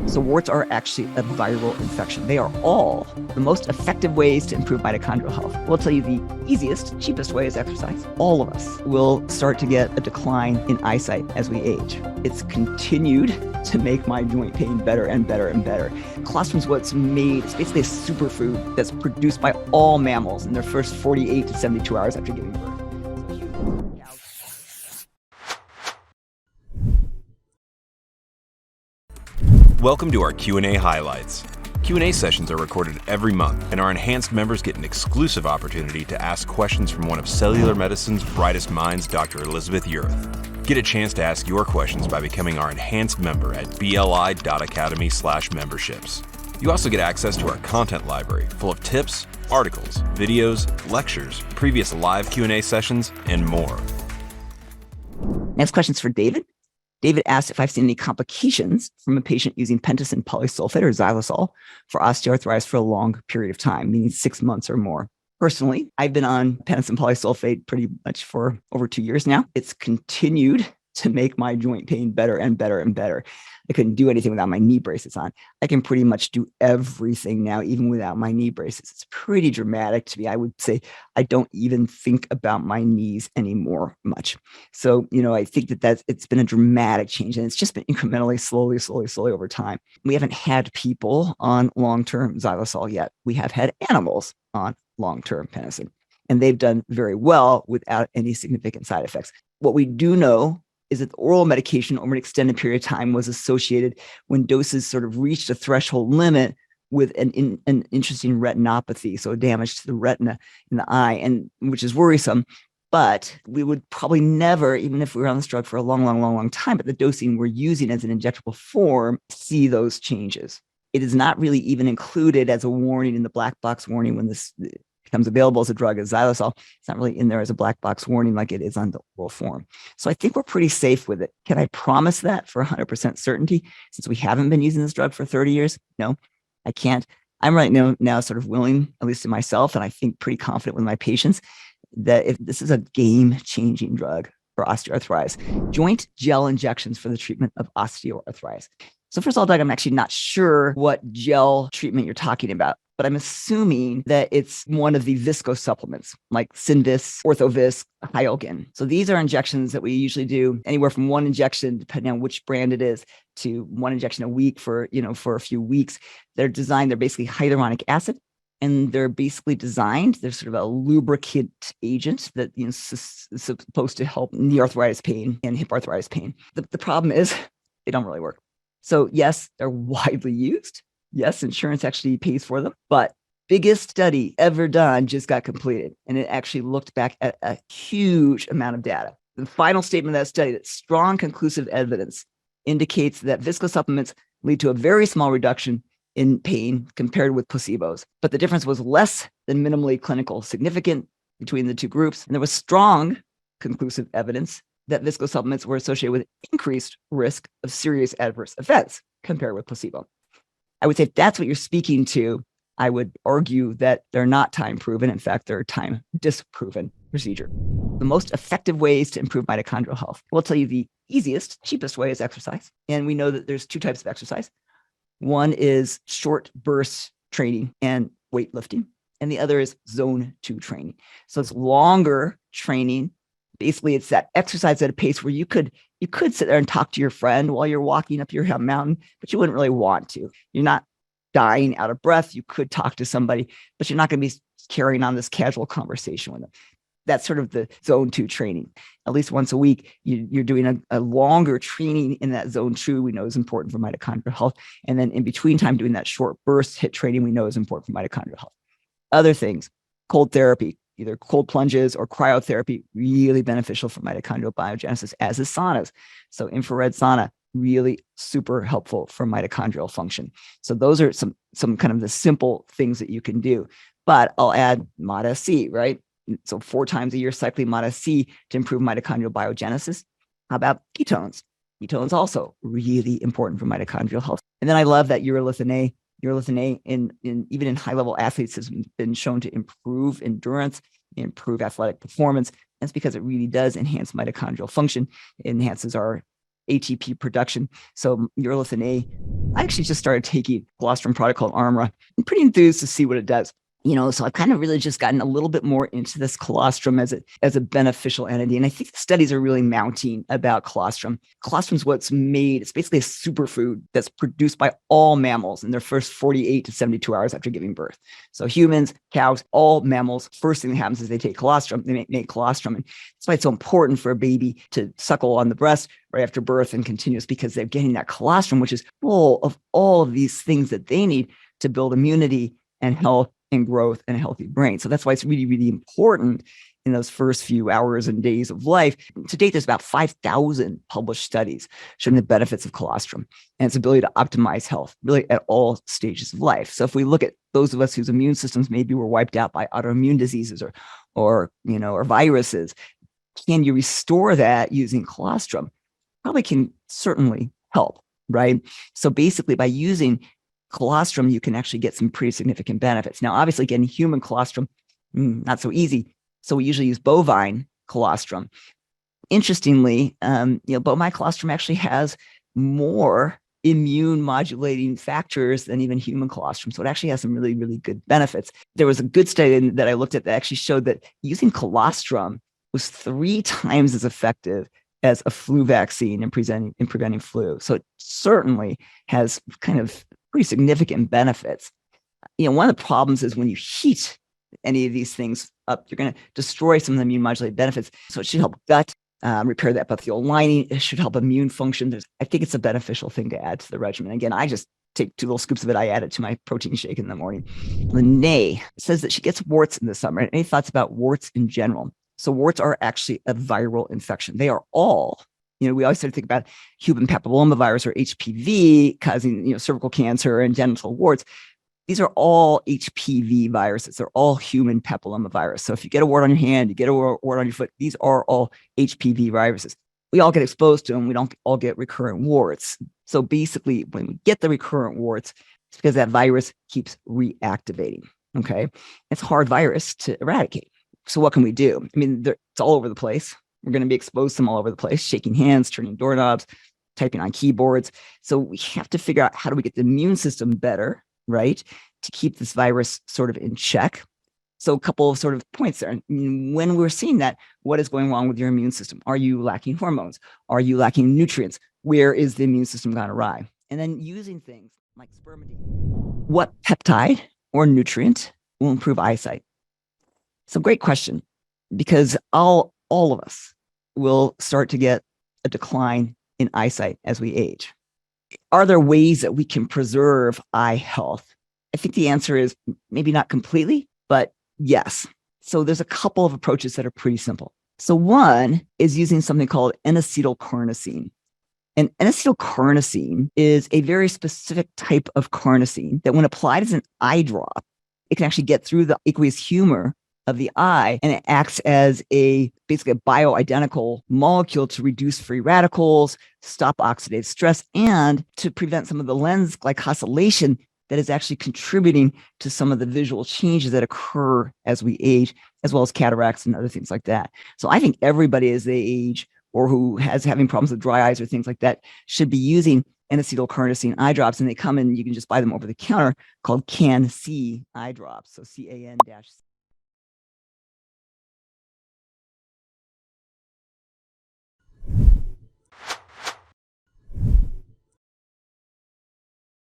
So warts are actually a viral infection. They are all the most effective ways to improve mitochondrial health. We'll tell you the easiest, cheapest way is exercise. All of us will start to get a decline in eyesight as we age. It's continued to make my joint pain better and better and better. Colostrum is what's made, it's basically a superfood that's produced by all mammals in their first 48 to 72 hours after giving birth. Welcome to our Q&A highlights. Q&A sessions are recorded every month, and our enhanced members get an exclusive opportunity to ask questions from one of cellular medicine's brightest minds, Dr. Elizabeth Yurth. Get a chance to ask your questions by becoming our enhanced member at bli.academy/memberships. You also get access to our content library full of tips, articles, videos, lectures, previous live Q&A sessions, and more. Next question's for David. David asked if I've seen any complications from a patient using pentosan polysulfate or xylitol for osteoarthritis for a long period of time, meaning 6 months or more. Personally, I've been on pentosan polysulfate pretty much for over 2 years now. It's continued to make my joint pain better and better and better. I couldn't do anything without my knee braces on. I can pretty much do everything now, even without my knee braces. It's pretty dramatic to me. I would say I don't even think about my knees anymore much. So, I think it's been a dramatic change, and it's just been incrementally, slowly over time. We haven't had people on long-term xylitol yet. We have had animals on long-term pentosan, and they've done very well without any significant side effects. What we do know is that the oral medication over an extended period of time was associated when doses sort of reached a threshold limit with an interesting retinopathy, so damage to the retina in the eye, and which is worrisome. But we would probably never, even if we were on this drug for a long time, but the dosing we're using as an injectable form, see those changes. It is not really even included as a warning in the black box warning when this becomes available as a drug as xylitol. It's not really in there as a black box warning like it is on the oral form. So I think we're pretty safe with it. Can I promise that for 100% certainty since we haven't been using this drug for 30 years? No, I can't. I'm right now sort of willing, at least to myself, and I think pretty confident with my patients, that if this is a game-changing drug for osteoarthritis. Joint gel injections for the treatment of osteoarthritis. So first of all, Doug, I'm actually not sure what gel treatment you're talking about, but I'm assuming that it's one of the visco supplements like Synvis, Orthovisc, Hyalgan. So these are injections that we usually do anywhere from one injection, depending on which brand it is, to one injection a week for a few weeks. They're basically hyaluronic acid, and they're basically designed, they're sort of a lubricant agent that is supposed to help knee arthritis pain and hip arthritis pain. The problem is they don't really work. So yes, they're widely used. Yes, insurance actually pays for them, but biggest study ever done just got completed. And it actually looked back at a huge amount of data. The final statement of that study, that strong conclusive evidence indicates that visco supplements lead to a very small reduction in pain compared with placebos. But the difference was less than minimally clinical significant between the two groups. And there was strong conclusive evidence that visco supplements were associated with increased risk of serious adverse events compared with placebo. I would say if that's what you're speaking to, I would argue that they're not time proven. In fact, they're time disproven procedure. The most effective ways to improve mitochondrial health. We'll tell you the easiest, cheapest way is exercise. And we know that there's two types of exercise. One is short burst training and weightlifting, and the other is zone 2 training. So it's longer training. Basically, it's that exercise at a pace where you could sit there and talk to your friend while you're walking up your mountain, but you wouldn't really want to. You're not dying out of breath. You could talk to somebody, but you're not going to be carrying on this casual conversation with them. That's sort of the zone 2 training. At least once a week, you're doing a longer training in that zone 2 we know is important for mitochondrial health. And then in between time, doing that short burst HIIT training we know is important for mitochondrial health. Other things, cold therapy, either cold plunges or cryotherapy, really beneficial for mitochondrial biogenesis, as is saunas. So infrared sauna, really super helpful for mitochondrial function. So those are some kind of the simple things that you can do. But I'll add MADA-C, right? So 4 times a year cycling MADA-C to improve mitochondrial biogenesis. How about ketones? Ketones also really important for mitochondrial health. And then I love that urolithin A. Urolithin A even in high-level athletes has been shown to improve endurance, improve athletic performance. That's because it really does enhance mitochondrial function. It enhances our ATP production. So urolithin A, I actually just started taking colostrum product called Armra. I'm pretty enthused to see what it does. So I've kind of really just gotten a little bit more into this colostrum as a beneficial entity. And I think the studies are really mounting about colostrum. Colostrum's what's made, it's basically a superfood that's produced by all mammals in their first 48 to 72 hours after giving birth. So humans, cows, all mammals, first thing that happens is they take colostrum, they make colostrum. And that's why it's so important for a baby to suckle on the breast right after birth and continuous, because they're getting that colostrum, which is full of all of these things that they need to build immunity and health and growth and a healthy brain. So that's why it's really, really important in those first few hours and days of life. To date, there's about 5,000 published studies showing the benefits of colostrum and its ability to optimize health, really at all stages of life. So if we look at those of us whose immune systems maybe were wiped out by autoimmune diseases or viruses, can you restore that using colostrum? Probably can certainly help, right? So basically, by using colostrum, you can actually get some pretty significant benefits. Now, obviously, getting human colostrum, not so easy. So we usually use bovine colostrum. Interestingly, bovine colostrum actually has more immune modulating factors than even human colostrum. So it actually has some really, really good benefits. There was a good study that I looked at that actually showed that using colostrum was 3 times as effective as a flu vaccine in preventing flu. So it certainly has kind of pretty significant benefits. One of the problems is when you heat any of these things up, you're going to destroy some of the immune modulated benefits. So it should help gut, repair the epithelial lining. It should help immune function. I think it's a beneficial thing to add to the regimen. Again, I just take 2 little scoops of it. I add it to my protein shake in the morning. Lene says that she gets warts in the summer. Any thoughts about warts in general? So warts are actually a viral infection. They are all, we always sort of think about human papillomavirus or HPV causing, cervical cancer and genital warts. These are all HPV viruses. They're all human papillomavirus. So if you get a wart on your hand, you get a wart on your foot, these are all HPV viruses. We all get exposed to them. We don't all get recurrent warts. So basically, when we get the recurrent warts, it's because that virus keeps reactivating. Okay. It's a hard virus to eradicate. So what can we do? It's all over the place. We're going to be exposed to them all over the place, shaking hands, turning doorknobs, typing on keyboards. So we have to figure out how do we get the immune system better, right, to keep this virus sort of in check. So a couple of sort of points there. When we're seeing that, what is going wrong with your immune system? Are you lacking hormones? Are you lacking nutrients? Where is the immune system gone awry? And then using things like spermidine. What peptide or nutrient will improve eyesight? So great question, because all of us will start to get a decline in eyesight as we age. Are there ways that we can preserve eye health? I think the answer is maybe not completely, but yes. So there's a couple of approaches that are pretty simple. So one is using something called N-acetylcarnosine. And N-acetylcarnosine is a very specific type of carnosine that when applied as an eye drop, it can actually get through the aqueous humor of the eye, and it acts as basically a bioidentical molecule to reduce free radicals, stop oxidative stress, and to prevent some of the lens glycosylation that is actually contributing to some of the visual changes that occur as we age, as well as cataracts and other things like that. So I think everybody as they age or who has having problems with dry eyes or things like that should be using N-acetylcarnosine eye drops, and they come in, you can just buy them over the counter, called Can-C eye drops. So CAN-C.